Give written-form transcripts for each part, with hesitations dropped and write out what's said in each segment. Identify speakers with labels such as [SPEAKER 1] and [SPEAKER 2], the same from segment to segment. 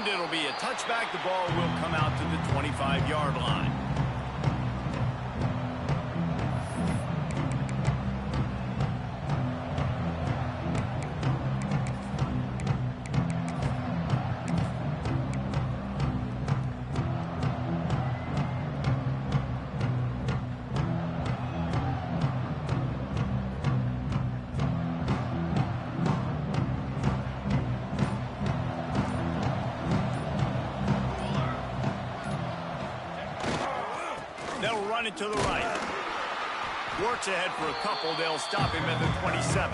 [SPEAKER 1] And it'll be a touchback. The ball will come out to the 25-yard line. They'll run it to the right. Works ahead for a couple. They'll stop him at the 27.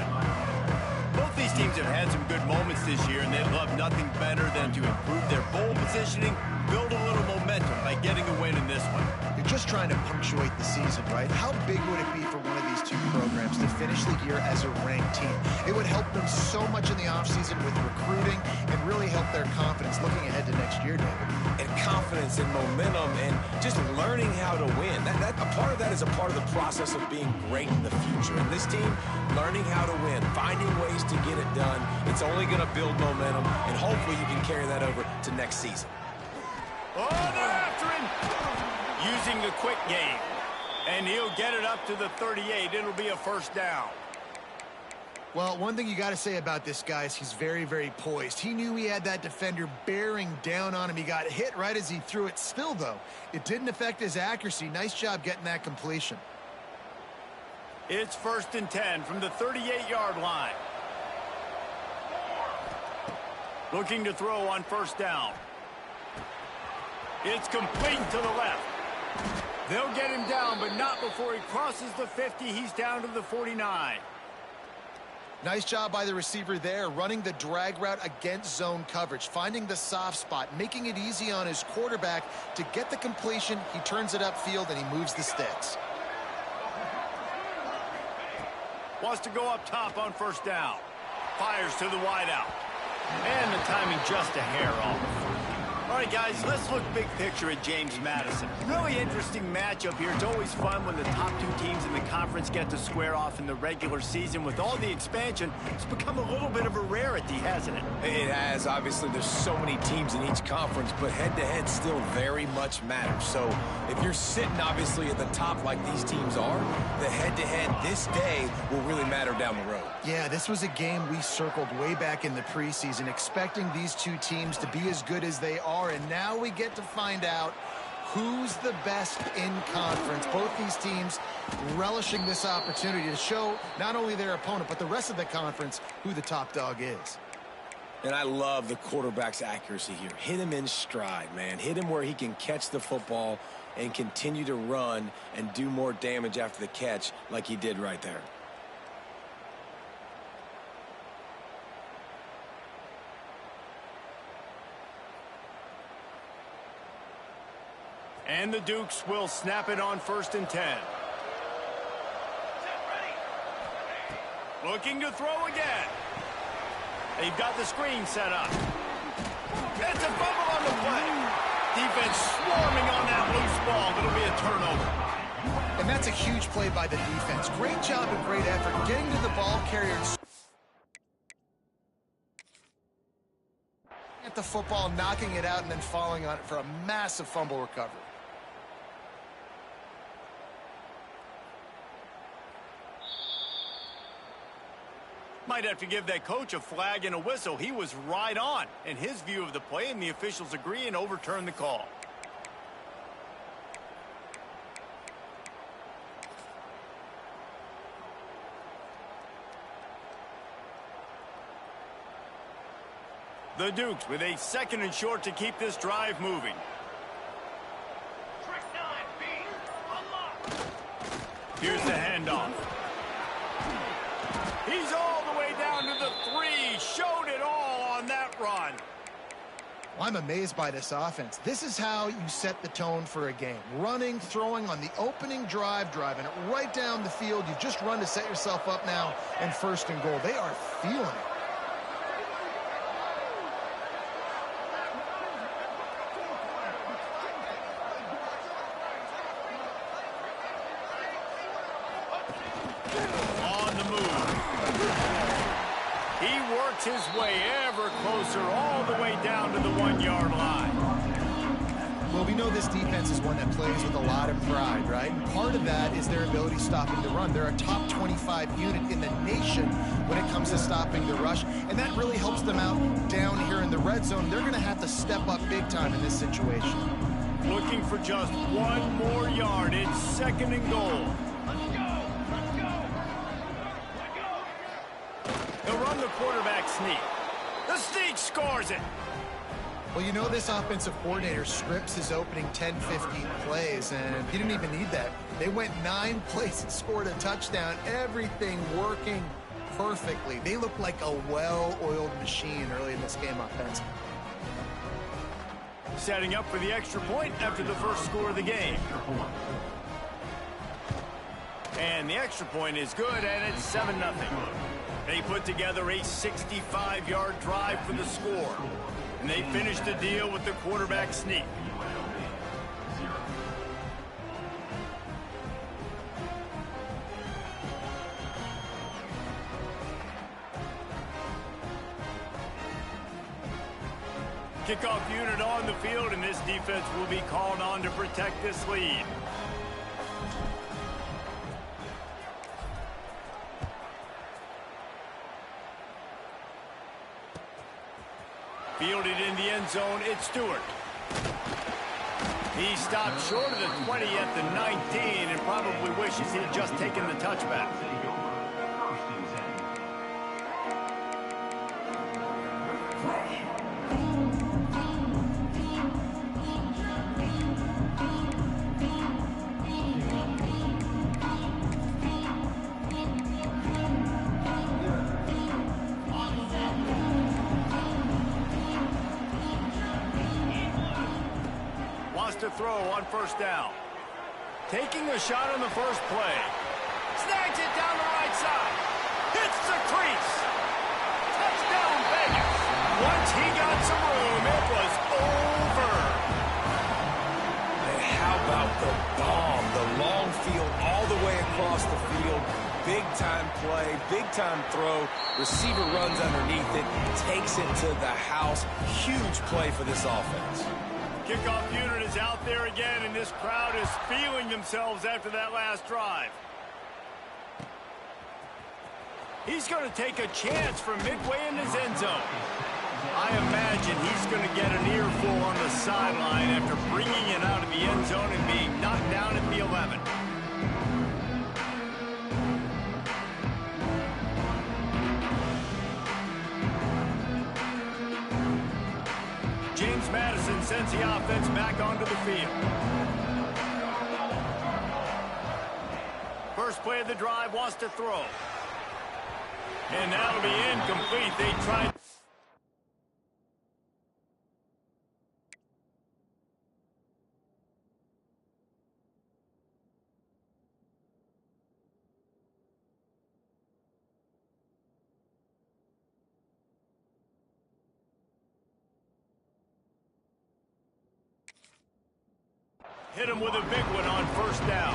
[SPEAKER 1] Both these teams have had some good moments this year, and they'd love nothing better than to improve their bowl positioning, build a little momentum by getting a win in this one.
[SPEAKER 2] You're just trying to punctuate the season, right? How big would it be for one of these two programs to finish the year as a ranked team? It would help them so much in the offseason with recruiting and really help their confidence looking ahead to next year, David.
[SPEAKER 3] And confidence and momentum and just learning how to win. A part of that is a part of the process of being great in the future. And this team, learning how to win, finding ways to get it done, it's only going to build momentum, and hopefully you can carry that over to next season.
[SPEAKER 1] Oh, they're after him! Using the quick game. And he'll get it up to the 38. It'll be a first down.
[SPEAKER 2] Well, one thing you got to say about this guy is he's very, very poised. He knew he had that defender bearing down on him. He got hit right as he threw it. Still, though, it didn't affect his accuracy. Nice job getting that completion.
[SPEAKER 1] It's 1st and 10 from the 38-yard line. Looking to throw on first down. It's complete to the left. They'll get him down, but not before he crosses the 50. He's down to the 49.
[SPEAKER 2] Nice job by the receiver there, running the drag route against zone coverage, finding the soft spot, making it easy on his quarterback to get the completion. He turns it upfield, and he moves the sticks.
[SPEAKER 1] Wants to go up top on first down. Fires to the wideout. And the timing just a hair off. All right, guys, let's look big picture at James Madison. Really interesting matchup here. It's always fun when the top two teams in the conference get to square off in the regular season. With all the expansion, it's become a little bit of a rarity, hasn't it?
[SPEAKER 3] It has. Obviously, there's so many teams in each conference, but head-to-head still very much matters. So if you're sitting, obviously, at the top like these teams are, the head-to-head this day will really matter down the road.
[SPEAKER 2] Yeah, this was a game we circled way back in the preseason, expecting these two teams to be as good as they are. And now we get to find out who's the best in conference. Both these teams relishing this opportunity to show not only their opponent, but the rest of the conference who the top dog is.
[SPEAKER 3] And I love the quarterback's accuracy here. Hit him in stride, man. Hit him where he can catch the football and continue to run and do more damage after the catch like he did right there.
[SPEAKER 1] And the Dukes will snap it on 1st and 10. Looking to throw again. They've got the screen set up. It's a fumble on the play. Defense swarming on that loose ball. It'll be a turnover.
[SPEAKER 2] And that's a huge play by the defense. Great job and great effort getting to the ball carrier. At the football, knocking it out, and then falling on it for a massive fumble recovery.
[SPEAKER 1] Might have to give that coach a flag and a whistle. He was right on in his view of the play, and the officials agree and overturn the call. The Dukes with a 2nd and short to keep this drive moving. Here's the handoff. He's all the way down to the 3. Showed it all on that run.
[SPEAKER 2] Well, I'm amazed by this offense. This is how you set the tone for a game. Running, throwing on the opening drive, driving it right down the field. You've just run to set yourself up now and 1st and goal. They are feeling it.
[SPEAKER 1] He works his way ever closer all the way down to the 1-yard line.
[SPEAKER 2] Well, we know this defense is one that plays with a lot of pride, right? And part of that is their ability stopping the run. They're a top 25 unit in the nation when it comes to stopping the rush, and that really helps them out down here in the red zone. They're going to have to step up big time in this situation.
[SPEAKER 1] Looking for just 1 more yard. It's 2nd and goal. He'll run the quarterback sneak. The sneak scores it.
[SPEAKER 2] Well, you know this offensive coordinator scripts his opening 10, 15 plays, and he didn't even need that. They went 9 plays and scored a touchdown. Everything working perfectly. They look like a well-oiled machine early in this game offensively.
[SPEAKER 1] Setting up for the extra point after the first score of the game. And the extra point is good, and it's 7-0. They put together a 65-yard drive for the score. And they finished the deal with the quarterback sneak. Kickoff unit on the field, and this defense will be called on to protect this lead. Fielded in the end zone, it's Stewart. He stopped short of the 20 at the 19 and probably wishes he had just taken the touchback. To throw on first down. Taking a shot on the first play. Snags it down the right side. Hits the crease. Touchdown Vegas. Once he got some room, it was over.
[SPEAKER 3] And how about the bomb? The long field all the way across the field. Big time play, big time throw. Receiver runs underneath it, takes it to the house. Huge play for this offense.
[SPEAKER 1] Kickoff unit is out there again, and this crowd is feeling themselves after that last drive. He's going to take a chance from midway in his end zone. I imagine he's going to get an earful on the sideline after bringing it out of the end zone and being knocked down at the 11. James Madison sends the offense back onto the field. First play of the drive, wants to throw. And that'll be incomplete. They tried. Hit him with a big one on first down.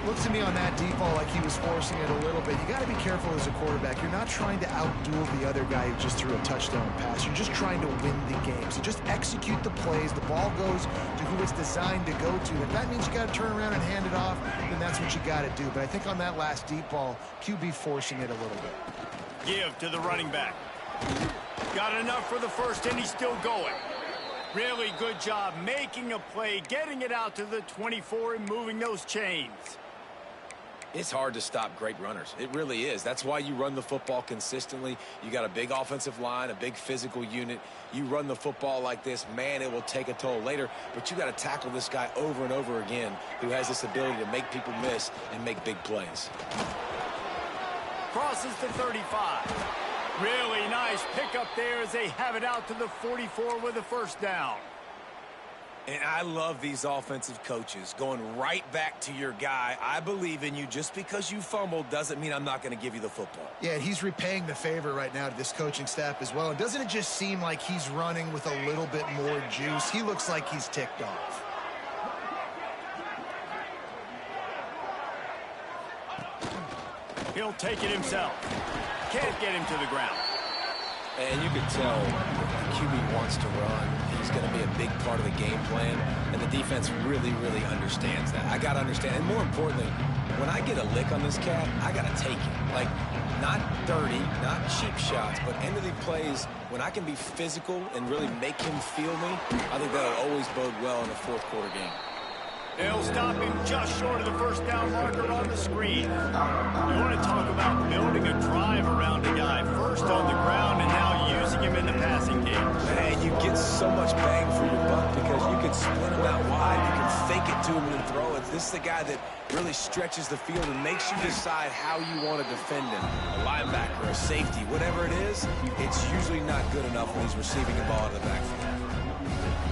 [SPEAKER 2] Looks to me on that deep ball like he was forcing it a little bit. You got to be careful as a quarterback. You're not trying to outduel the other guy who just threw a touchdown pass. You're just trying to win the game. So just execute the plays. The ball goes to who it's designed to go to. If that means you got to turn around and hand it off, then that's what you got to do. But I think on that last deep ball, QB forcing it a little bit.
[SPEAKER 1] Give to the running back. Got enough for the first, and he's still going. Really good job making a play, getting it out to the 24 and moving those chains.
[SPEAKER 3] It's hard to stop great runners. It really is. That's why you run the football consistently. You got a big offensive line, a big physical unit. You run the football like this, man, it will take a toll later. But you got to tackle this guy over and over again who has this ability to make people miss and make big plays.
[SPEAKER 1] Crosses to 35. Really nice pickup there as they have it out to the 44 with a first down.
[SPEAKER 3] And I love these offensive coaches going right back to your guy. I believe in you. Just because you fumbled doesn't mean I'm not going to give you the football.
[SPEAKER 2] Yeah, he's repaying the favor right now to this coaching staff as well. And doesn't it just seem like he's running with a little bit more juice? He looks like he's ticked off.
[SPEAKER 1] He'll take it himself. Can't get him to the ground.
[SPEAKER 3] And you can tell the QB wants to run. He's going to be a big part of the game plan, and the defense really, really understands that. I got to understand, and more importantly, when I get a lick on this cat, I got to take it. Like, not dirty, not cheap shots, but end of the plays, when I can be physical and really make him feel me, I think that'll always bode well in a fourth quarter game.
[SPEAKER 1] They'll stop him just short of the first down marker on the screen. You want to talk about building a drive around a guy. First on the ground and now using him in the passing game.
[SPEAKER 3] Man, you get so much bang for your buck because you can split him out wide. You can fake it to him and throw it. This is the guy that really stretches the field and makes you decide how you want to defend him. A linebacker, a safety, whatever it is, it's usually not good enough when he's receiving the ball out of the backfield.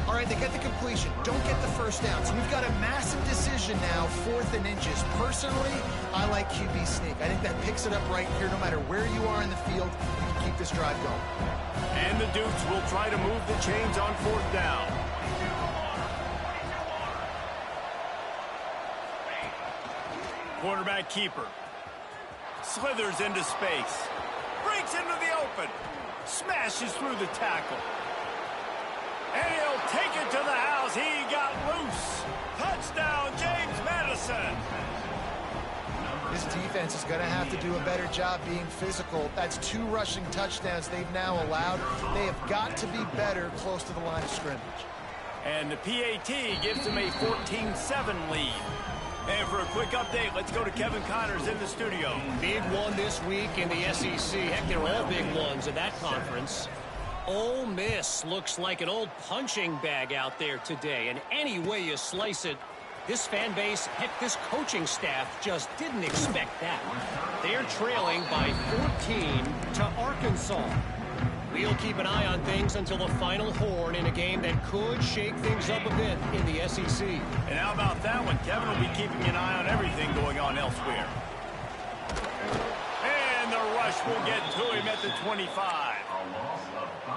[SPEAKER 2] All right, they get the completion, don't get the first down. So we've got a massive decision now, 4th and inches. Personally, I like QB sneak. I think that picks it up right here. No matter where you are in the field, you can keep this drive going.
[SPEAKER 1] And the Dukes will try to move the chains on 4th down. Quarterback keeper. Slithers into space. Breaks into the open. Smashes through the tackle. And he'll take it to the house. He got loose. Touchdown, James Madison.
[SPEAKER 2] This defense is going to have to do a better job being physical. That's 2 rushing touchdowns they've now allowed. They have got to be better close to the line of scrimmage.
[SPEAKER 1] And the PAT gives them a 14-7 lead. And for a quick update, let's go to Kevin Connors in the studio.
[SPEAKER 4] Big one this week in the SEC. Heck, they're all big ones in that conference. Ole Miss looks like an old punching bag out there today. And any way you slice it, this fan base, heck, this coaching staff just didn't expect that. They're trailing by 14 to Arkansas. We'll keep an eye on things until the final horn in a game that could shake things up a bit in the SEC.
[SPEAKER 1] And how about that one? Kevin will be keeping an eye on everything going on elsewhere. And the rush will get to him at the 25.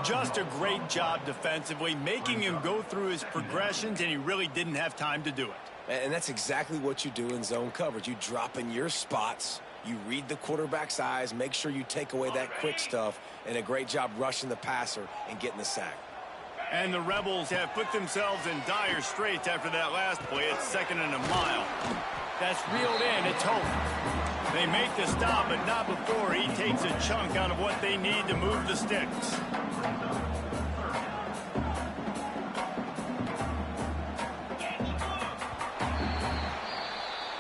[SPEAKER 1] Just a great job defensively, making him go through his progressions, and he really didn't have time to do it.
[SPEAKER 3] And that's exactly what you do in zone coverage. You drop in your spots, you read the quarterback's eyes, make sure you take away that quick stuff, and a great job rushing the passer and getting the sack.
[SPEAKER 1] And the Rebels have put themselves in dire straits after that last play. It's 2nd and a mile. That's reeled in. It's Hope. They make the stop, but not before he takes a chunk out of what they need to move the sticks.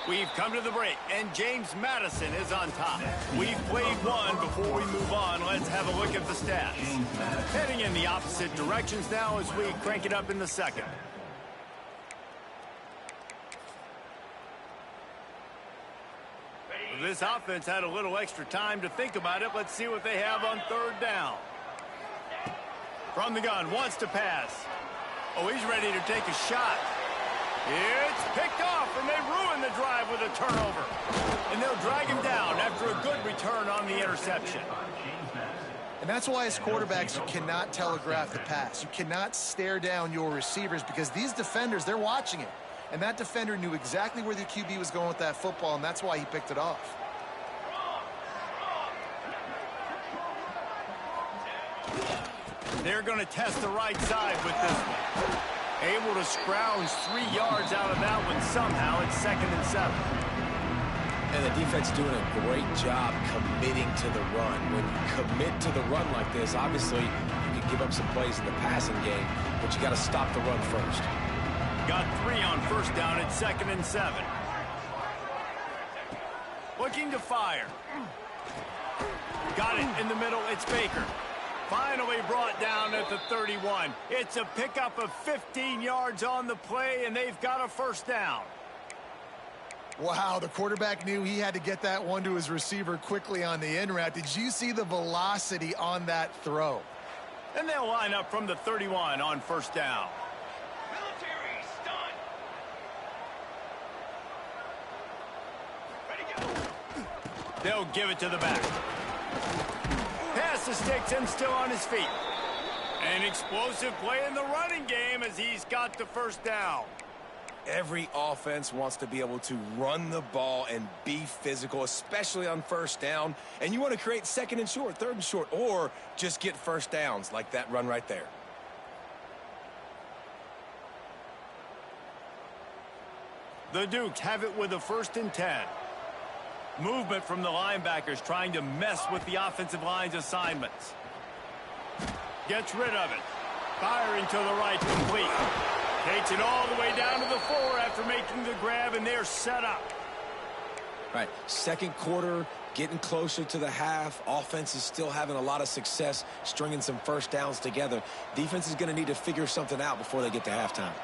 [SPEAKER 1] We've come to the break, and James Madison is on top. We've played one. Before we move on, let's have a look at the stats. Heading in the opposite directions now as we crank it up in the second. This offense had a little extra time to think about it. Let's see what they have on 3rd down. From the gun, wants to pass. Oh, he's ready to take a shot. It's picked off, and they ruin the drive with a turnover. And they'll drag him down after a good return on the interception.
[SPEAKER 2] And that's why as quarterbacks, you cannot telegraph the pass. You cannot stare down your receivers because these defenders, they're watching it. And that defender knew exactly where the QB was going with that football, and that's why he picked it off.
[SPEAKER 1] They're going to test the right side with this one. Able to scrounge 3 yards out of that one somehow. It's 2nd and 7.
[SPEAKER 3] And the defense doing a great job committing to the run. When you commit to the run like this, obviously you can give up some plays in the passing game, but you got to stop the run first.
[SPEAKER 1] Got 3 on 1st down at 2nd and 7. Looking to fire. Got it in the middle. It's Baker. Finally brought down at the 31. It's a pickup of 15 yards on the play, and they've got a 1st down.
[SPEAKER 2] Wow, the quarterback knew he had to get that one to his receiver quickly on the in route. Did you see the velocity on that throw?
[SPEAKER 1] And they'll line up from the 31 on 1st down.
[SPEAKER 5] Military stunt. Ready, go.
[SPEAKER 1] They'll give it to the back. Pass the sticks and still on his feet. An explosive play in the running game as he's got the 1st down.
[SPEAKER 3] Every offense wants to be able to run the ball and be physical, especially on first down. And you want to create second and short, third and short, or just get first downs like that run right there.
[SPEAKER 1] The Dukes have it with a 1st and 10. Movement from the linebackers trying to mess with the offensive line's assignments. Gets rid of it. Firing to the right, complete. Takes it all the way down to the 4 after making the grab, and they're set up.
[SPEAKER 3] Right, second quarter, getting closer to the half. Offense is still having a lot of success stringing some first downs together. Defense is going to need to figure something out before they get to halftime.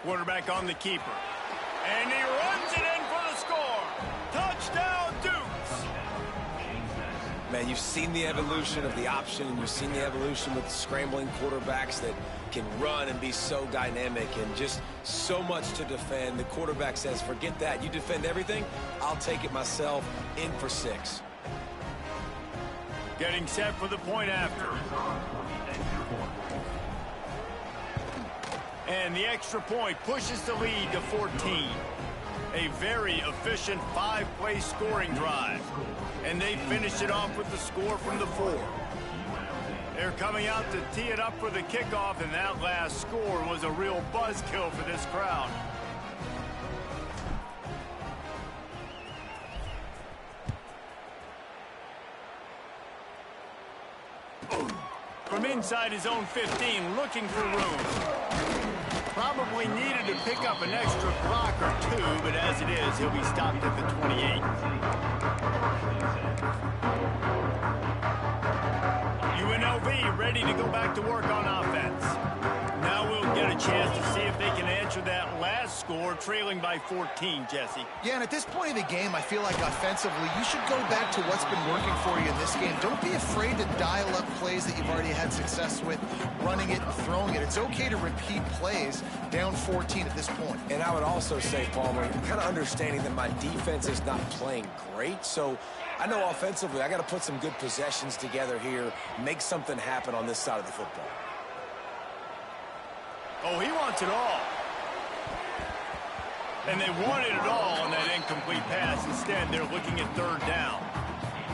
[SPEAKER 1] Quarterback on the keeper. And he runs it in for the score. Touchdown, Dukes.
[SPEAKER 3] Man, you've seen the evolution of the option, and you've seen the evolution with scrambling quarterbacks that can run and be so dynamic and just so much to defend. The quarterback says, forget that. You defend everything, I'll take it myself. In for 6.
[SPEAKER 1] Getting set for the point after. And the extra point pushes the lead to 14. A very efficient 5-play scoring drive. And they finish it off with the score from the 4. They're coming out to tee it up for the kickoff, and that last score was a real buzzkill for this crowd. From inside his own 15, looking for room. Probably needed to pick up an extra block or 2, but as it is, he'll be stopped at the 28. UNLV ready to go back to work on offense. Now we'll get a chance to see if they can answer that last score, trailing by 14, Jesse.
[SPEAKER 2] Yeah, and at this point of the game, I feel like offensively, you should go back to what's been working for you in this game. Don't be afraid to dial up plays that you've already had success with, running it and throwing it. It's okay to repeat plays down 14 at this point.
[SPEAKER 3] And I would also say, Palmer, kind of understanding that my defense is not playing great, so I know offensively I got to put some good possessions together here, make something happen on this side of the football.
[SPEAKER 1] Oh, he wants it all. And they wanted it all on that incomplete pass. Instead, they're looking at 3rd down.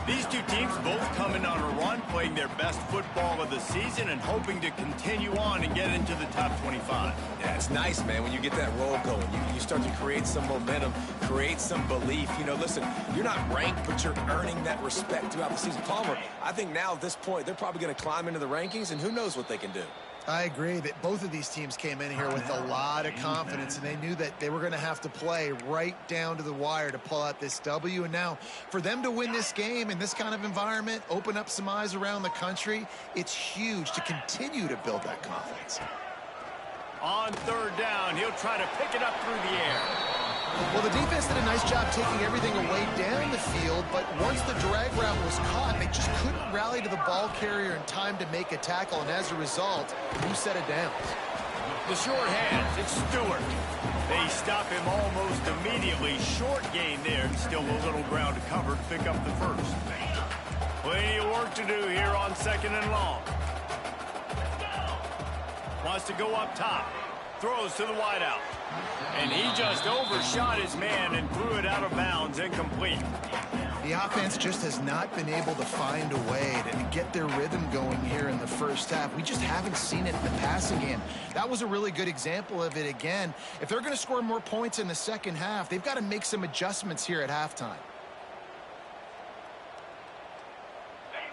[SPEAKER 1] These two teams both coming on a run, playing their best football of the season and hoping to continue on and get into the top 25.
[SPEAKER 3] Yeah, it's nice, man, when you get that roll going. You start to create some momentum, create some belief. You know, listen, you're not ranked, but you're earning that respect throughout the season. Palmer, I think now at this point, they're probably going to climb into the rankings, and who knows what they can do.
[SPEAKER 2] I agree that both of these teams came in here with a lot of confidence, and they knew that they were going to have to play right down to the wire to pull out this W. And now, for them to win this game in this kind of environment, open up some eyes around the country, it's huge to continue to build that confidence.
[SPEAKER 1] On 3rd down, he'll try to pick it up through the air.
[SPEAKER 2] Well, the defense did a nice job taking everything away down the field, but once the drag route was caught, they just couldn't rally to the ball carrier in time to make a tackle, and as a result, new set of downs.
[SPEAKER 1] The short hands, it's Stewart. They stop him almost immediately. Short gain there, and still a little ground to cover to pick up the 1st. Plenty of work to do here on 2nd and long. Wants to go up top. Throws to the wideout. And he just overshot his man and threw it out of bounds, incomplete.
[SPEAKER 2] The offense just has not been able to find a way to get their rhythm going here in the first half. We just haven't seen it in the passing game. That was a really good example of it again. If they're going to score more points in the second half, they've got to make some adjustments here at halftime.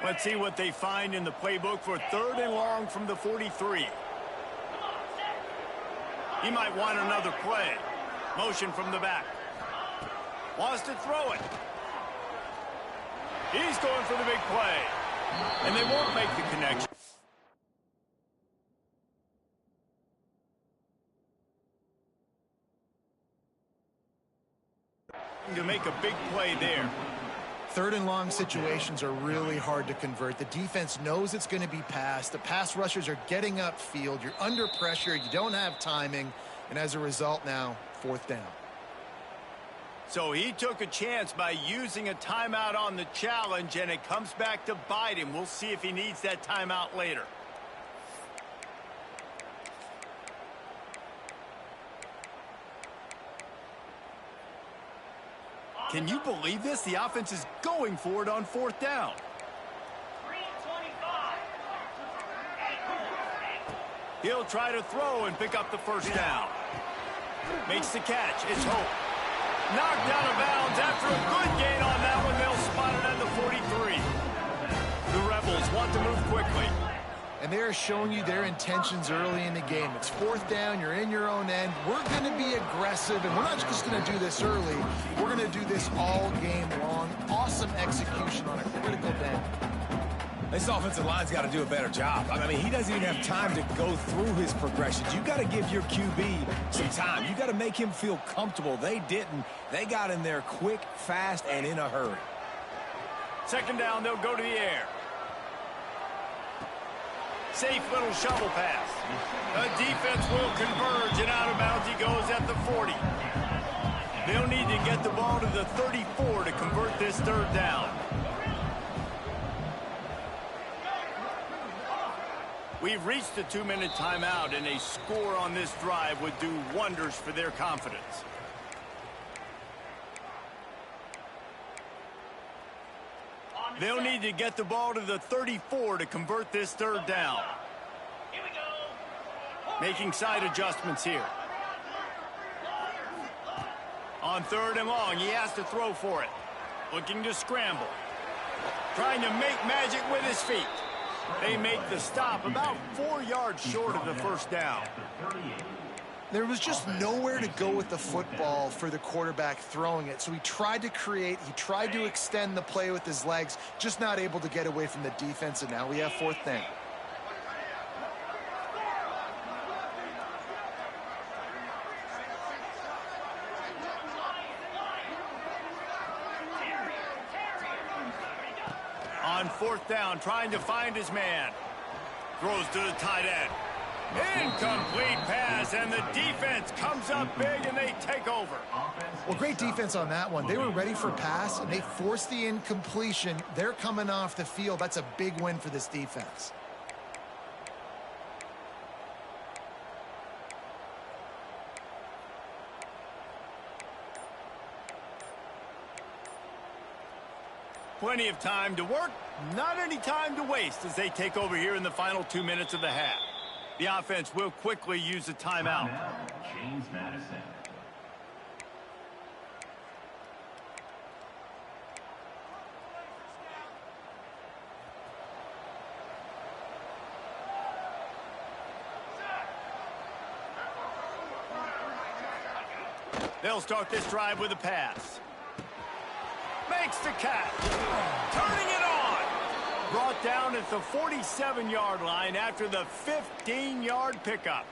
[SPEAKER 1] Let's see what they find in the playbook for 3rd and long from the 43. He might want another play. Motion from the back. Wants to throw it. He's going for the big play. And they won't make the connection. To make a big play there.
[SPEAKER 2] 3rd and long situations are really hard to convert. The defense knows it's going to be passed. The pass rushers are getting upfield. You're under pressure. You don't have timing. And as a result now, 4th down.
[SPEAKER 1] So he took a chance by using a timeout on the challenge, and it comes back to bite him. We'll see if he needs that timeout later. Can you believe this? The offense is going for it on fourth down.
[SPEAKER 5] 325.
[SPEAKER 1] He'll try to throw and pick up the first down. Makes the catch. It's Hope. Knocked out of bounds after a good gain on that one. They'll spot it at the 43. The Rebels want to move quickly.
[SPEAKER 2] And they're showing you their intentions early in the game. It's fourth down. You're in your own end. We're going to be aggressive, and we're not just going to do this early. We're going to do this all game long. Awesome execution on a critical down.
[SPEAKER 3] This offensive line's got to do a better job. I mean, he doesn't even have time to go through his progressions. You got to give your QB some time. You got to make him feel comfortable. They didn't. They got in there quick, fast, and in a hurry.
[SPEAKER 1] Second down, they'll go to the air. Safe little shovel pass. The defense will converge, and out of bounds he goes at the 40. They'll need to get the ball to the 34 to convert this third down. We've reached the 2-minute timeout, and a score on this drive would do wonders for their confidence. They'll need to get the ball to the 34 to convert this third down.
[SPEAKER 5] Here we go.
[SPEAKER 1] Making side adjustments here. On third and long, he has to throw for it. Looking to scramble. Trying to make magic with his feet. They make the stop about 4 yards short of the first down.
[SPEAKER 2] There was just nowhere to go with the football for the quarterback throwing it. So he tried to create, he tried to extend the play with his legs, just not able to get away from the defense, and now we have fourth down.
[SPEAKER 1] On fourth down, trying to find his man. Throws to the tight end. Incomplete pass, and the defense comes up big, and they take over.
[SPEAKER 2] Well, great defense on that one. They were ready for pass, and they forced the incompletion. They're coming off the field. That's a big win for this defense.
[SPEAKER 1] Plenty of time to work, not any time to waste as they take over here in the final 2 minutes of the half. The offense will quickly use a timeout.
[SPEAKER 5] James Madison.
[SPEAKER 1] They'll start this drive with a pass. Makes the catch. Turning it on. Brought down at the 47-yard line after the 15-yard pickup.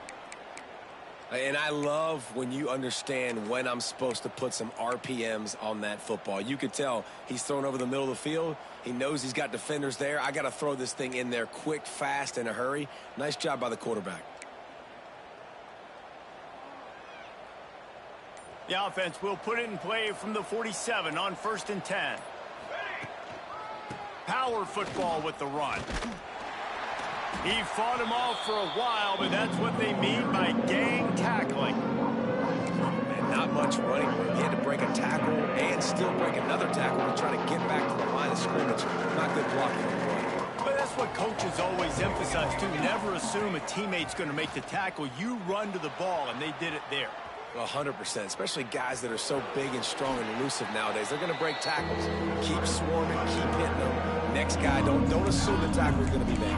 [SPEAKER 3] And I love when you understand when I'm supposed to put some RPMs on that football. You could tell he's thrown over the middle of the field. He knows he's got defenders there. I got to throw this thing in there quick, fast, in a hurry. Nice job by the quarterback.
[SPEAKER 1] The offense will put it in play from the 47 on 1st and 10. Power football with the run. He fought him off for a while, but that's what they mean by gang tackling.
[SPEAKER 3] And not much running. He had to break a tackle and still break another tackle to try to get back to the line of scrimmage. Not good blocking on the play.
[SPEAKER 1] But that's what coaches always emphasize, too. Never assume a teammate's going to make the tackle. You run to the ball, and they did it there.
[SPEAKER 3] 100%, especially guys that are so big and strong and elusive nowadays. They're going to break tackles. Keep swarming, keep hitting them. Next guy, don't assume the tackle is going to be made.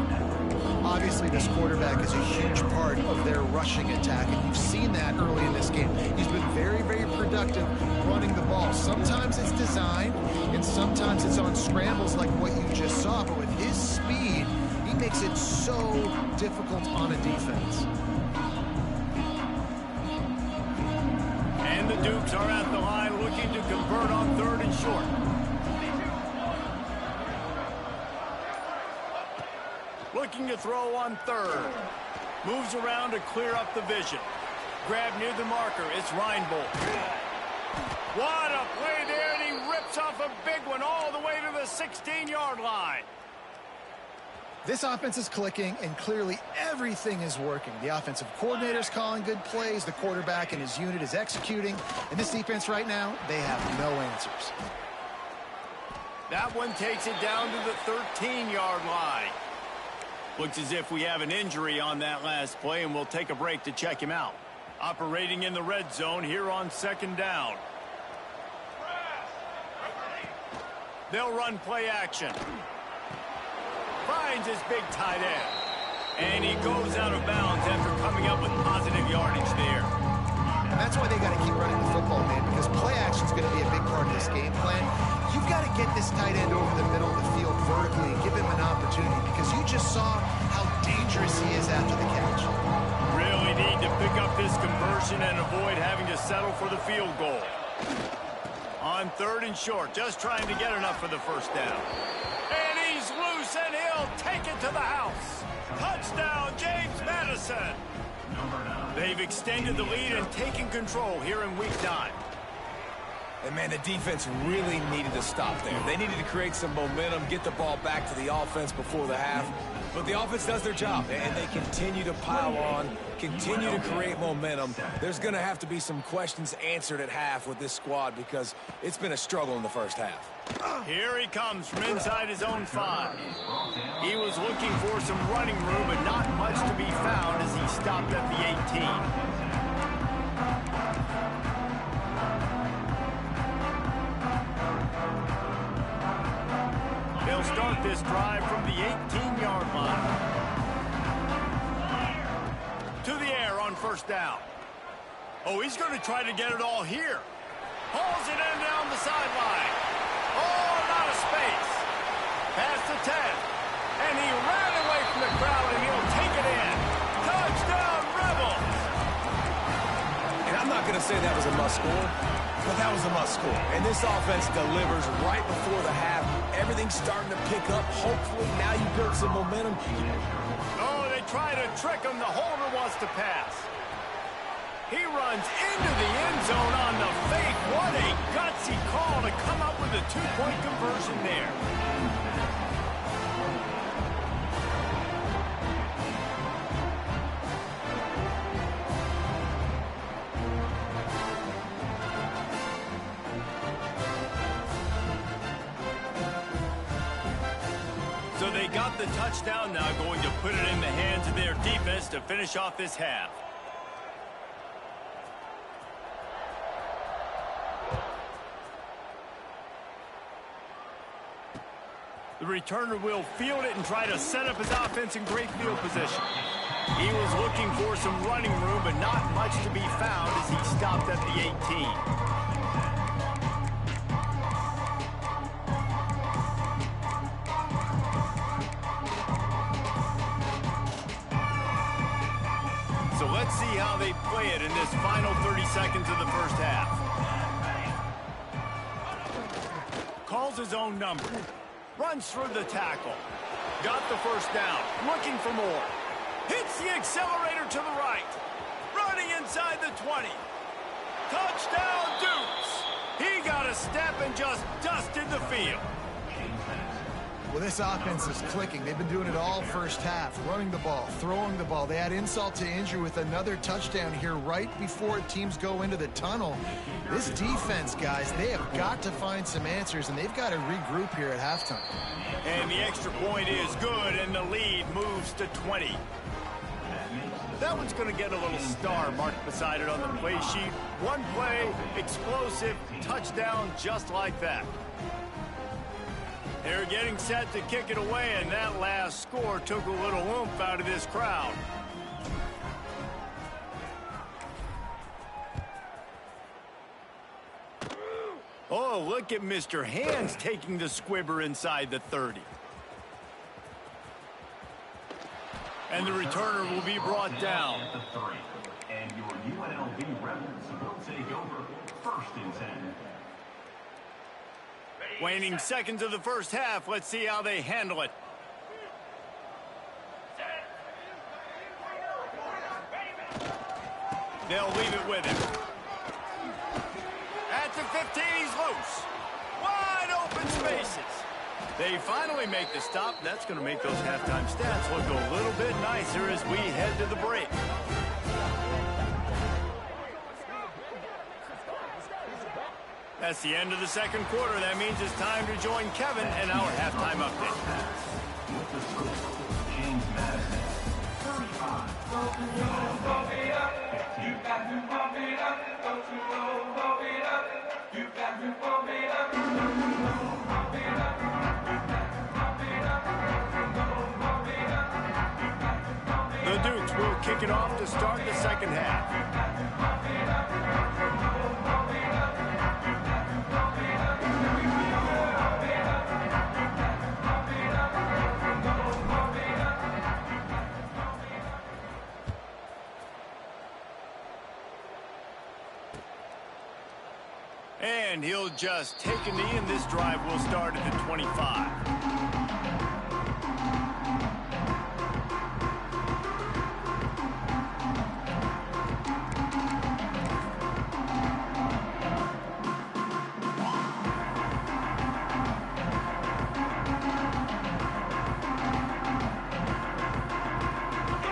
[SPEAKER 2] Obviously, this quarterback is a huge part of their rushing attack, and you've seen that early in this game. He's been very, very productive running the ball. Sometimes it's design, and sometimes it's on scrambles like what you just saw. But with his speed, he makes it so difficult on a defense.
[SPEAKER 1] And the Dukes are at the line looking to convert on 3rd and short. Looking to throw on 3rd. Moves around to clear up the vision. Grab near the marker. It's Reinbold. What a play there, and he rips off a big one all the way to the 16-yard line.
[SPEAKER 2] This offense is clicking, and clearly everything is working. The offensive coordinator's calling good plays. The quarterback and his unit is executing. And this defense right now, they have no answers.
[SPEAKER 1] That one takes it down to the 13-yard line. Looks as if we have an injury on that last play, and we'll take a break to check him out. Operating in the red zone here on second down. They'll run play action. Finds his big tight end. And he goes out of bounds after coming up with positive yardage there.
[SPEAKER 2] And that's why they got to keep running the football, man, because play action is going to be a big part of this game plan. You've got to get this tight end over the middle of the field vertically and give him an opportunity, because you just saw how dangerous he is after the catch.
[SPEAKER 1] Really need to pick up this conversion and avoid having to settle for the field goal. On 3rd and short, just trying to get enough for the first down. And he's loose, and he'll take it to the house. Touchdown, James Madison. They've extended the lead and taken control here in week 9.
[SPEAKER 3] And, man, the defense really needed to stop there. They needed to create some momentum, get the ball back to the offense before the half. But the offense does their job, and they continue to pile on, continue to create momentum. There's going to have to be some questions answered at half with this squad because it's been a struggle in the first half.
[SPEAKER 1] Here he comes from inside his own 5. He was looking for some running room, but not much to be found as he stopped at the 18. They'll start this drive from the 18-yard line. To the air on first down. Oh, he's going to try to get it all here. Hauls it in down the sideline. Oh, not a space. Past the 10. And he ran away from the crowd, and he'll take it in. Touchdown, Rebels!
[SPEAKER 3] And I'm not going to say that was a must-score, but that was a must-score. And this offense delivers right before the half. Everything's starting to pick up. Hopefully now you build some momentum.
[SPEAKER 1] Oh, they try to trick him. The holder wants to pass. He runs into the end zone on the fake. What a gutsy call to come up with a 2-point conversion there. So they got the touchdown, now going to put it in the hands of their defense to finish off this half. The returner will field it and try to set up his offense in great field position. He was looking for some running room, but not much to be found as he stopped at the 18. So let's see how they play it in this final 30 seconds of the first half. Calls his own number. Runs through the tackle. Got the first down. Looking for more. Hits the accelerator to the right. Running inside the 20. Touchdown, Dukes. He got a step and just dusted the field.
[SPEAKER 2] Well, this offense is clicking. They've been doing it all first half, running the ball, throwing the ball. They add insult to injury with another touchdown here right before teams go into the tunnel. This defense, guys, they have got to find some answers, and they've got to regroup here at halftime.
[SPEAKER 1] And the extra point is good, and the lead moves to 20. That one's going to get a little star marked beside it on the play sheet. One play, explosive, touchdown, just like that. They're getting set to kick it away, and that last score took a little oomph out of this crowd. Oh, look at Mr. Hands taking the squibber inside the 30. And the returner will be brought down.
[SPEAKER 5] And your UNLV Rebels will take over 1st and 10.
[SPEAKER 1] Waning seconds of the first half. Let's see how they handle it. They'll leave it with him. At the 15, he's loose. Wide open spaces. They finally make the stop. That's going to make those halftime stats look a little bit nicer as we head to the break. That's the end of the second quarter. That means it's time to join Kevin and our halftime update.
[SPEAKER 5] With the score, James Madison, 35. You got to pump it up, don't you know, pump it up. You got to pump it up, don't you know, pump it up. You got to pump it up, don't you know, pump it up. You got to pump it up.
[SPEAKER 1] The Dukes will kick it off to start the second half.
[SPEAKER 5] You got to pump it up, don't you know, pump it up. You got to pump it up, don't you know, pump it up. You got to pump it up, don't you know, pump it up.
[SPEAKER 1] And he'll just take a knee, and this drive will start at the 25.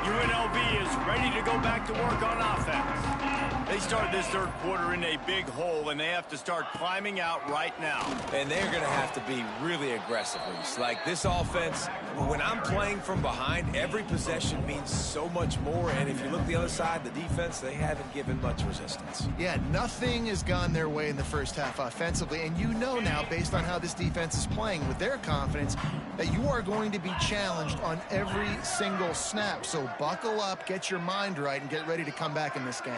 [SPEAKER 1] UNLV is ready to go back to work on offense. They start this third quarter in a big hole, and they have to start climbing out right now.
[SPEAKER 3] And they're going to have to be really aggressive. Like this offense, when I'm playing from behind, every possession means so much more. And if you look the other side, the defense, they haven't given much resistance.
[SPEAKER 2] Yeah, nothing has gone their way in the first half offensively. And you know now, based on how this defense is playing with their confidence, that you are going to be challenged on every single snap. So buckle up, get your mind right, and get ready to come back in this game.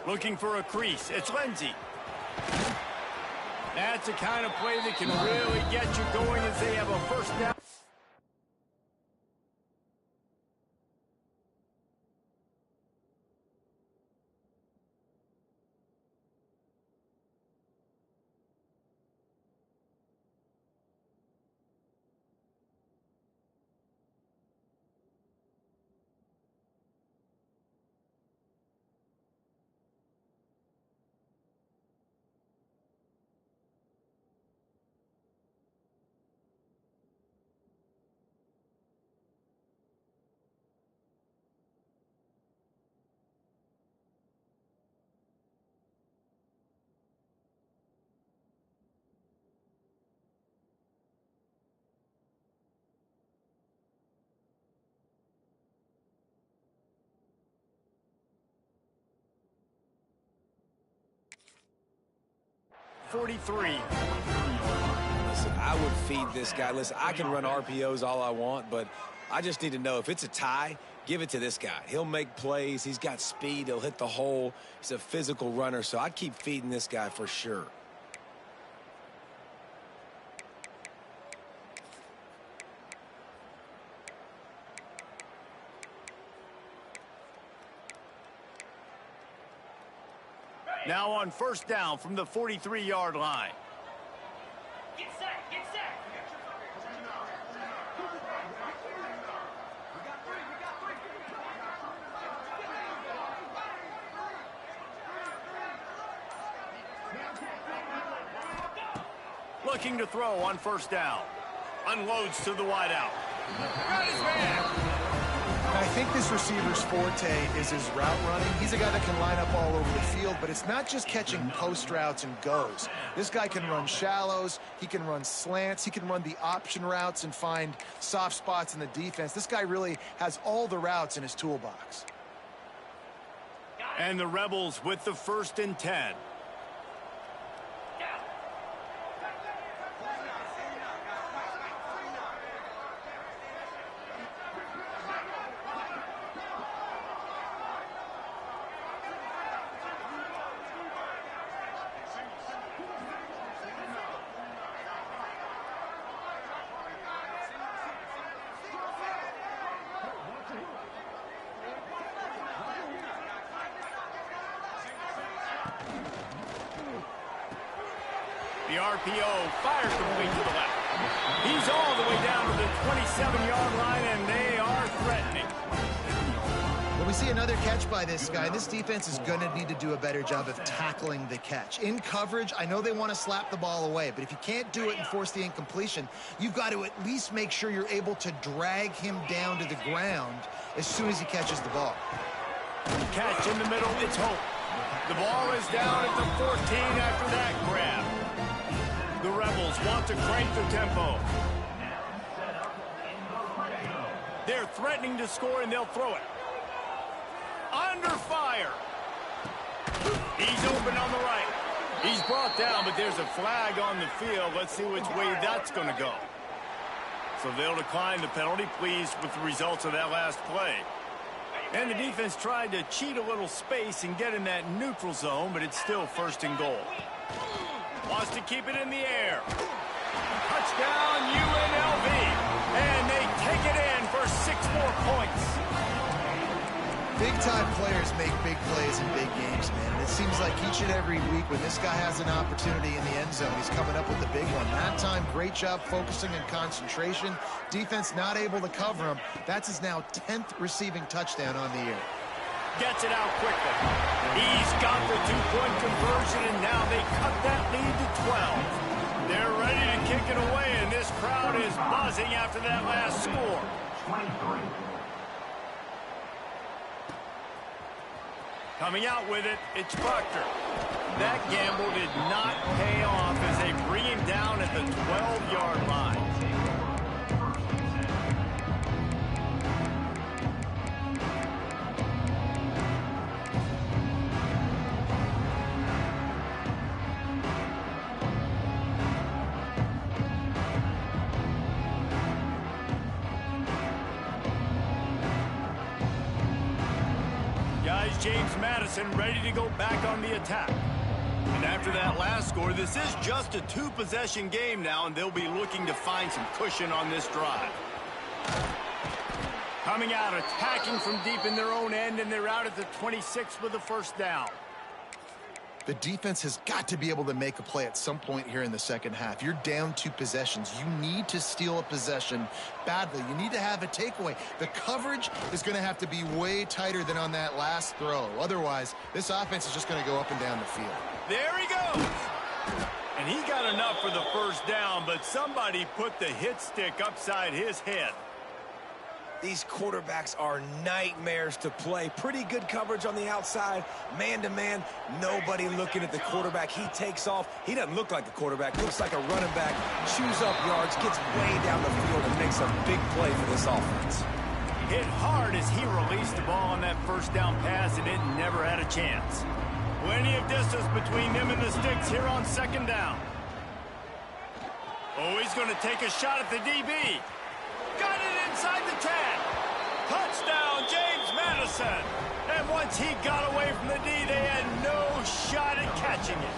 [SPEAKER 1] Looking for a crease. It's Lindsey. That's the kind of play that can really get you going as they have a first down. .43.
[SPEAKER 3] Listen, I would feed this guy. Listen, I can run RPOs all I want, but I just need to know if it's a tie, give it to this guy. He'll make plays. He's got speed. He'll hit the hole. He's a physical runner, so I'd keep feeding this guy for sure.
[SPEAKER 1] Now on first down from the 43-yard line.
[SPEAKER 5] Get set, get set.
[SPEAKER 1] Looking to throw on first down. Unloads to the wideout. Got his man.
[SPEAKER 2] I think this receiver's forte is his route running. He's a guy that can line up all over the field, but it's not just catching post routes and goes. This guy can run shallows, he can run slants, he can run the option routes and find soft spots in the defense. This guy really has all the routes in his toolbox.
[SPEAKER 1] And the Rebels with the 1st and 10. The RPO fires complete to the left. He's all the way down to the 27-yard line, and they are threatening.
[SPEAKER 2] Well, we see another catch by this guy. This defense is going to need to do a better job of tackling the catch. In coverage, I know they want to slap the ball away, but if you can't do it and force the incompletion, you've got to at least make sure you're able to drag him down to the ground as soon as he catches the ball.
[SPEAKER 1] Catch in the middle, it's Hope. The ball is down at the 14 after that grab. The Rebels want to crank the tempo. They're threatening to score, and they'll throw it. Under fire. He's open on the right. He's brought down, but there's a flag on the field. Let's see which way that's going to go. So they'll decline the penalty, pleased with the results of that last play. And the defense tried to cheat a little space and get in that neutral zone, but it's still first and goal. Wants to keep it in the air. Touchdown, UNLV. And they take it in for 6 more points.
[SPEAKER 2] Big-time players make big plays in big games, man. And it seems like each and every week when this guy has an opportunity in the end zone, he's coming up with the big one. That time, great job focusing and concentration. Defense not able to cover him. That's his now 10th receiving touchdown on the year.
[SPEAKER 1] Gets it out quickly. He's got the 2-point conversion, and now they cut that lead to 12. They're ready to kick it away, and this crowd is buzzing after that last score.
[SPEAKER 5] 23.
[SPEAKER 1] Coming out with it, it's Proctor. That gamble did not pay off as they bring him down at the 12-yard line. James Madison ready to go back on the attack. And after that last score, this is just a 2-possession game now, and they'll be looking to find some cushion on this drive. Coming out, attacking from deep in their own end, and they're out at the 26 with a first down.
[SPEAKER 2] The defense has got to be able to make a play at some point here in the second half. You're down 2 possessions. You need to steal a possession badly. You need to have a takeaway. The coverage is going to have to be way tighter than on that last throw. Otherwise, this offense is just going to go up and down the field.
[SPEAKER 1] There he goes. And he got enough for the first down, but somebody put the hit stick upside his head.
[SPEAKER 3] These quarterbacks are nightmares to play. Pretty good coverage on the outside. Man-to-man, nobody looking at the quarterback. He takes off. He doesn't look like a quarterback. Looks like a running back. Chews up yards, gets way down the field, and makes a big play for this offense.
[SPEAKER 1] Hit hard as he released the ball on that first down pass, and it never had a chance. Plenty of distance between them and the sticks here on second down. Oh, he's going to take a shot at the DB. Got it inside the 10. Touchdown, James Madison. And once he got away from the D, they had no shot at catching it.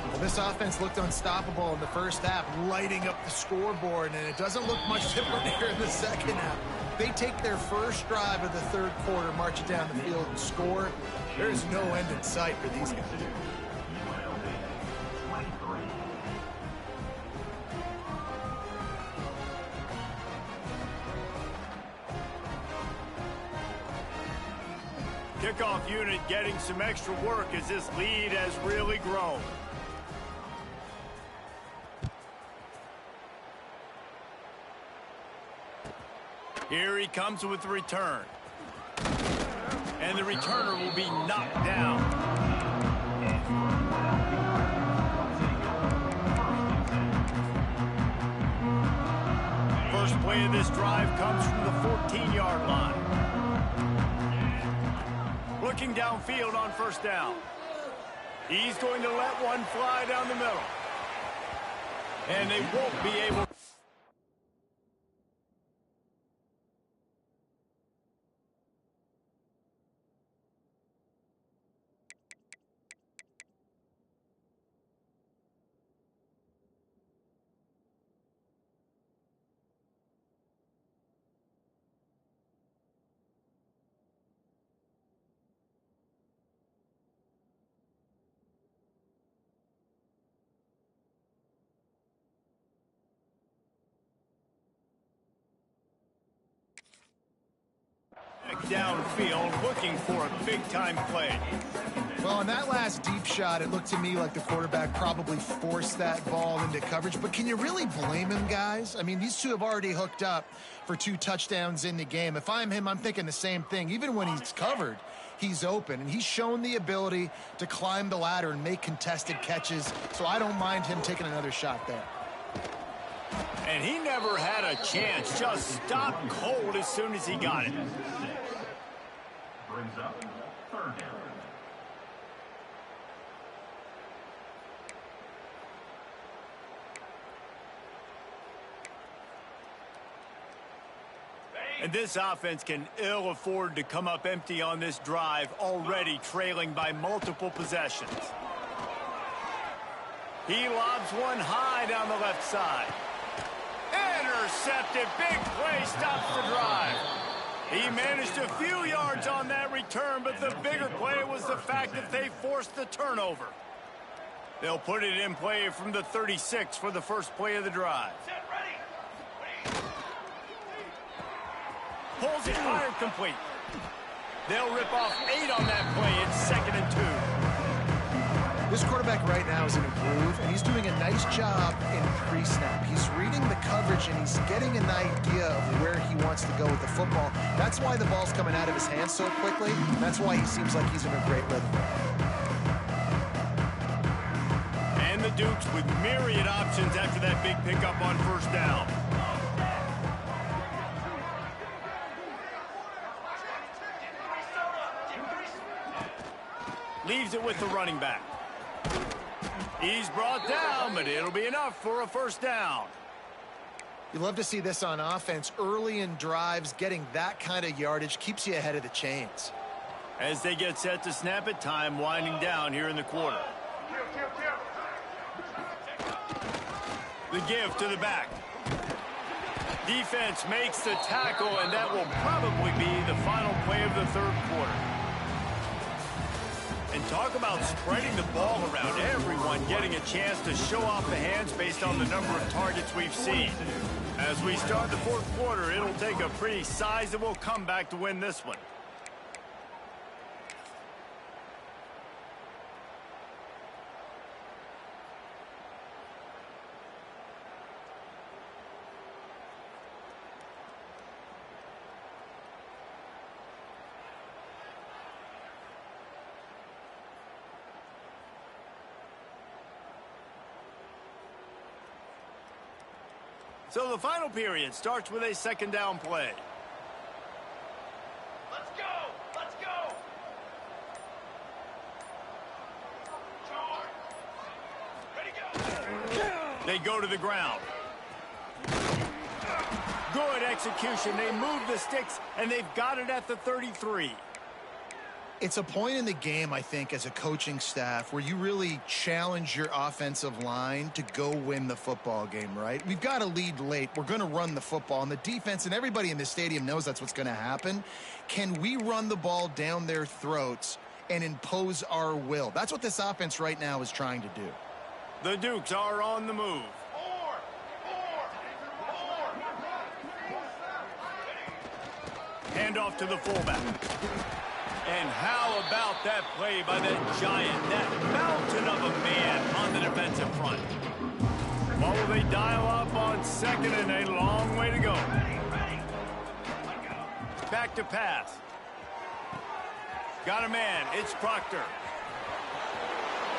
[SPEAKER 2] Well, this offense looked unstoppable in the first half, lighting up the scoreboard, and it doesn't look much different here in the second half. They take their first drive of the third quarter, march it down the field, and score. There's no end in sight for these guys.
[SPEAKER 1] Kickoff unit getting some extra work as this lead has really grown. Here he comes with the return. And the returner will be knocked down. First play of this drive comes from the 14-yard line. Looking downfield on first down. He's going to let one fly down the middle. And they won't be able to. downfield looking for a big-time play.
[SPEAKER 2] Well, on that last deep shot, it looked to me like the quarterback probably forced that ball into coverage. But can you really blame him, guys? I mean, these two have already hooked up for 2 touchdowns in the game. If I'm him, I'm thinking the same thing. Even when he's covered, he's open. And he's shown the ability to climb the ladder and make contested catches. So I don't mind him taking another shot there.
[SPEAKER 1] And he never had a chance. Just stopped cold as soon as he got it.
[SPEAKER 5] Brings up third down.
[SPEAKER 1] And this offense can ill afford to come up empty on this drive, already trailing by multiple possessions. He lobs one high down the left side. Intercepted. Big play stops the drive. He managed a few yards on that return, but the bigger play was the fact that they forced the turnover. They'll put it in play from the 36 for the first play of the drive. Pulls it fired complete. They'll rip off 8 on that play. It's 2nd and 2.
[SPEAKER 2] This quarterback right now is in a groove, and he's doing a nice job in pre-snap. He's reading the coverage, and he's getting an idea of where he wants to go with the football. That's why the ball's coming out of his hands so quickly. That's why he seems like he's in a great rhythm.
[SPEAKER 1] And the Dukes with myriad options after that big pickup on first down. Leaves it with the running back. He's brought down, but it'll be enough for a first down.
[SPEAKER 2] You love to see this on offense. Early in drives, getting that kind of yardage keeps you ahead of the chains.
[SPEAKER 1] As they get set to snap it, time winding down here in the quarter. The give to the back. Defense makes the tackle, and that will probably be the final play of the third quarter. And talk about spreading the ball around. Everyone getting a chance to show off the hands based on the number of targets we've seen. As we start the fourth quarter, it'll take a pretty sizable comeback to win this one. So the final period starts with a second down play.
[SPEAKER 5] Let's go! Let's go! Charge! Ready, go!
[SPEAKER 1] They go to the ground. Good execution. They move the sticks, and they've got it at the 33.
[SPEAKER 2] It's a point in the game, I think, as a coaching staff where you really challenge your offensive line to go win the football game, right? We've got to lead late. We're going to run the football. And the defense and everybody in the stadium knows that's what's going to happen. Can we run the ball down their throats and impose our will? That's what this offense right now is trying to do.
[SPEAKER 1] The Dukes are on the move. Hand off to the fullback. And how about that play by that giant, that mountain of a man on the defensive front? What will they dial up on second and a long way to go? Back to pass. Got a man. It's Proctor.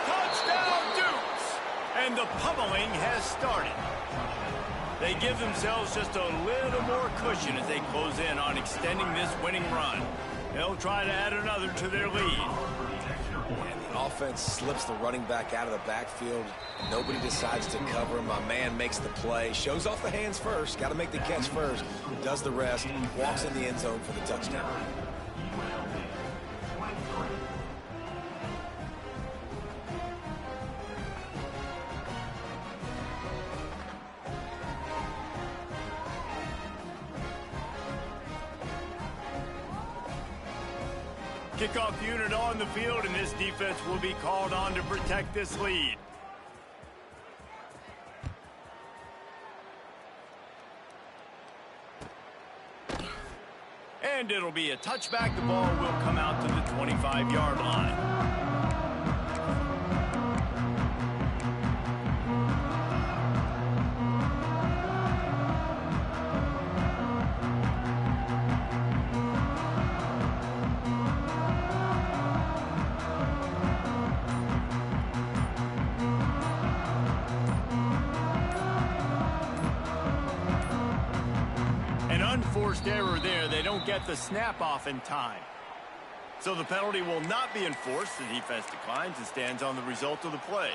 [SPEAKER 1] Touchdown, Dukes! And the pummeling has started. They give themselves just a little more cushion as they close in on extending this winning run. They'll try to add another to their lead.
[SPEAKER 3] And the offense slips the running back out of the backfield. Nobody decides to cover him. My man makes the play. Shows off the hands first. Got to make the catch first. Does the rest. Walks in the end zone for the touchdown.
[SPEAKER 1] Kickoff unit on the field, and this defense will be called on to protect this lead. And it'll be a touchback. The ball will come out to the 25-yard line. Unforced error there. They don't get the snap off in time. So the penalty will not be enforced. The defense declines and stands on the result of the play.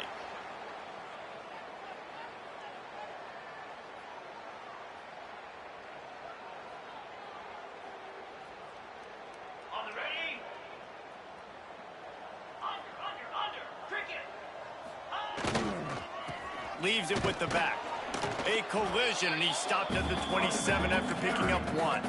[SPEAKER 5] On the ready. Cricket.
[SPEAKER 1] Leaves it with the back. A collision, and he stopped at the 27 after picking up 1.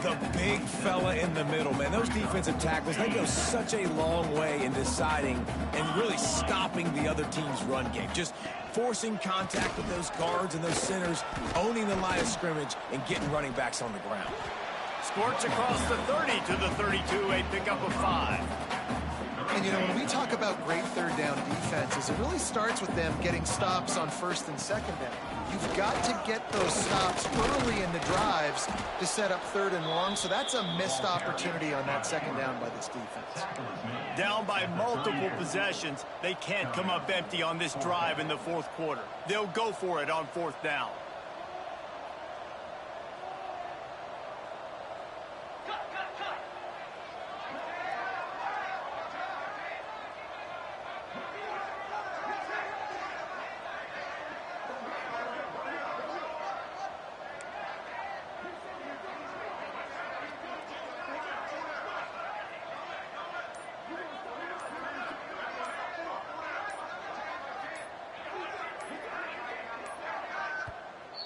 [SPEAKER 3] The big fella in the middle, man. Those defensive tackles, they go such a long way in deciding and really stopping the other team's run game. Just forcing contact with those guards and those centers, owning the line of scrimmage, and getting running backs on the ground.
[SPEAKER 1] Squirts across the 30 to the 32, a pickup of 5.
[SPEAKER 2] And, you know, when we talk about great third down defenses, it really starts with them getting stops on first and second down. You've got to get those stops early in the drives to set up third and long, so that's a missed opportunity on that second down by this defense.
[SPEAKER 1] Down by multiple possessions, they can't come up empty on this drive in the fourth quarter. They'll go for it on fourth down.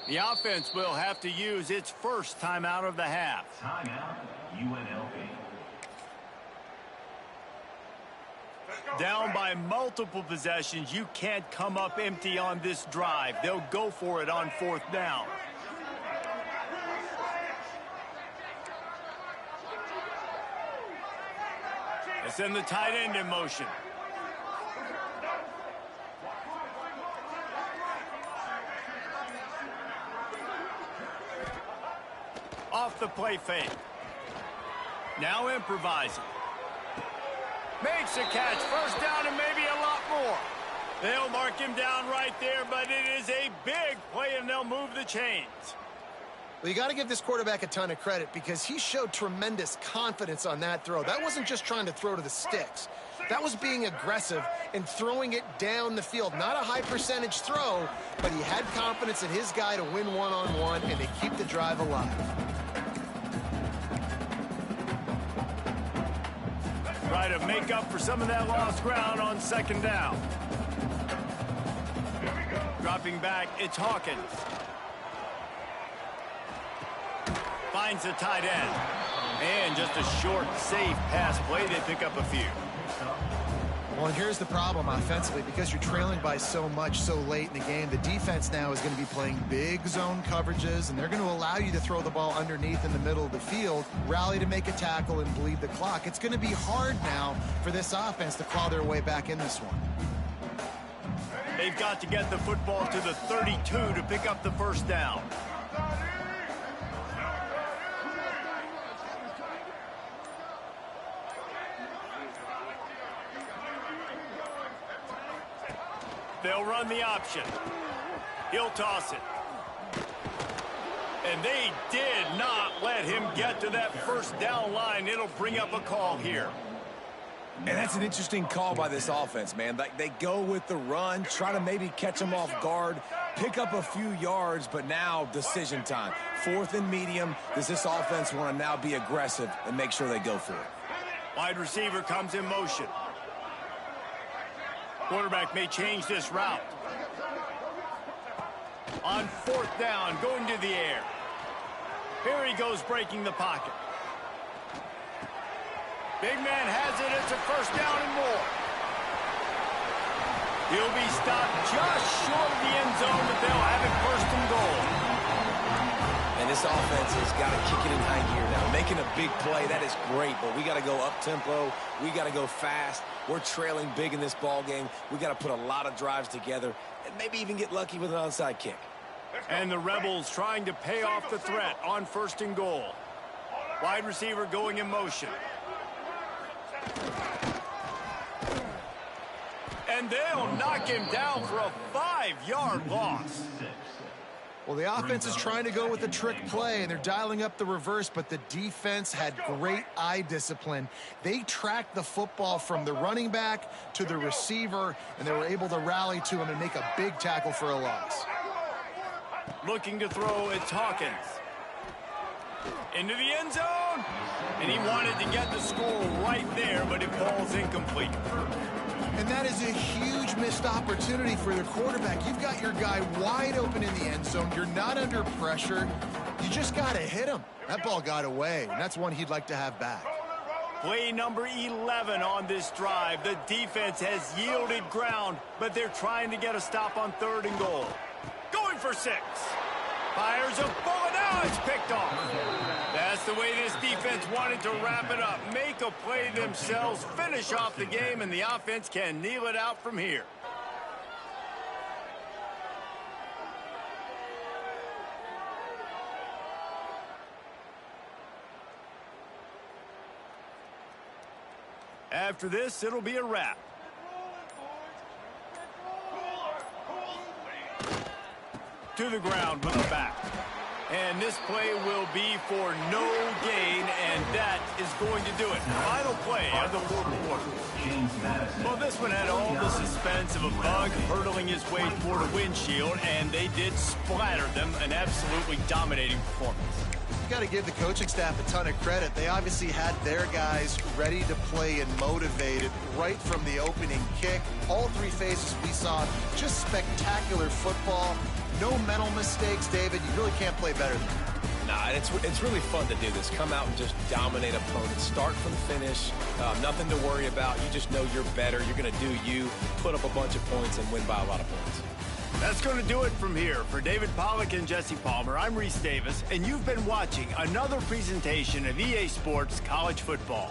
[SPEAKER 1] The offense will have to use its first timeout of the half.
[SPEAKER 5] Timeout, UNLV.
[SPEAKER 1] Down by multiple possessions, you can't come up empty on this drive. They'll go for it on fourth down. They send the tight end in motion. Off the play fake. Now improvising. Makes a catch. First down and maybe a lot more. They'll mark him down right there, but it is a big play, and they'll move the chains.
[SPEAKER 2] Well, you got to give this quarterback a ton of credit because he showed tremendous confidence on that throw. That wasn't just trying to throw to the sticks. That was being aggressive and throwing it down the field. Not a high percentage throw, but he had confidence in his guy to win one-on-one, and they keep the drive alive.
[SPEAKER 1] Try to make up for some of that lost ground on second down. Dropping back, it's Hawkins. Finds the tight end. And just a short, safe pass play. They pick up a few.
[SPEAKER 2] Well, and here's the problem offensively. Because you're trailing by so much so late in the game, the defense now is going to be playing big zone coverages, and they're going to allow you to throw the ball underneath in the middle of the field, rally to make a tackle, and bleed the clock. It's going to be hard now for this offense to claw their way back in this one.
[SPEAKER 1] They've got to get the football to the 32 to pick up the first down. They'll run the option. He'll toss it. And they did not let him get to that first down line. It'll bring up a call here.
[SPEAKER 3] And that's an interesting call by this offense, man. Like, they go with the run, try to maybe catch them off guard, pick up a few yards, but now decision time. Fourth and medium. Does this offense want to now be aggressive and make sure they go for it?
[SPEAKER 1] Wide receiver comes in motion. Quarterback may change this route. On fourth down, going to the air. Here he goes, breaking the pocket. Big man has it. It's a first down and more. He'll be stopped just short of the end zone, but they'll have it first and goal.
[SPEAKER 3] And this This offense has got to kick it in high gear now. Making a big play, that is great, but we got to go up-tempo. We got to go fast. We're trailing big in this ball game. We got to put a lot of drives together and maybe even get lucky with an onside kick.
[SPEAKER 1] And the Rebels trying to pay off the threat on 1st and goal. Wide receiver going in motion. And they'll knock him down for a 5-yard loss.
[SPEAKER 2] Well, the offense is trying to go with a trick play, and they're dialing up the reverse, but the defense had great eye discipline. They tracked the football from the running back to the receiver, and they were able to rally to him and make a big tackle for a loss.
[SPEAKER 1] Looking to throw, it's Hawkins. Into the end zone. And he wanted to get the score right there, but it falls incomplete.
[SPEAKER 2] And that is a huge missed opportunity for the quarterback. You've got your guy wide open in the end zone. You're not under pressure. You just got to hit him. That ball got away, and that's one he'd like to have back.
[SPEAKER 1] Play number 11 on this drive. The defense has yielded ground, but they're trying to get a stop on 3rd and goal. Going for 6. Fires a bullet. Now it's picked off. That's the way this defense wanted to wrap it up. Make a play themselves, finish off the game, and the offense can kneel it out from here. After this, it'll be a wrap. To the ground with the back. And this play will be for no gain, and that is going to do it. Final play of the 4th quarter. Well, this one had all the suspense of a bug hurtling his way toward a windshield, and they did splatter them. An absolutely dominating performance.
[SPEAKER 2] You got to give the coaching staff a ton of credit. They obviously had their guys ready to play and motivated right from the opening kick. All 3 phases we saw just spectacular football. No mental mistakes, David. You really can't play better than that.
[SPEAKER 3] Nah, it's really fun to do this. Come out and just dominate opponents. Start from finish. Nothing to worry about. You just know you're better. You're going to do you, put up a bunch of points, and win by a lot of points.
[SPEAKER 1] That's going to do it from here. For David Pollack and Jesse Palmer, I'm Reese Davis, and you've been watching another presentation of EA Sports College Football.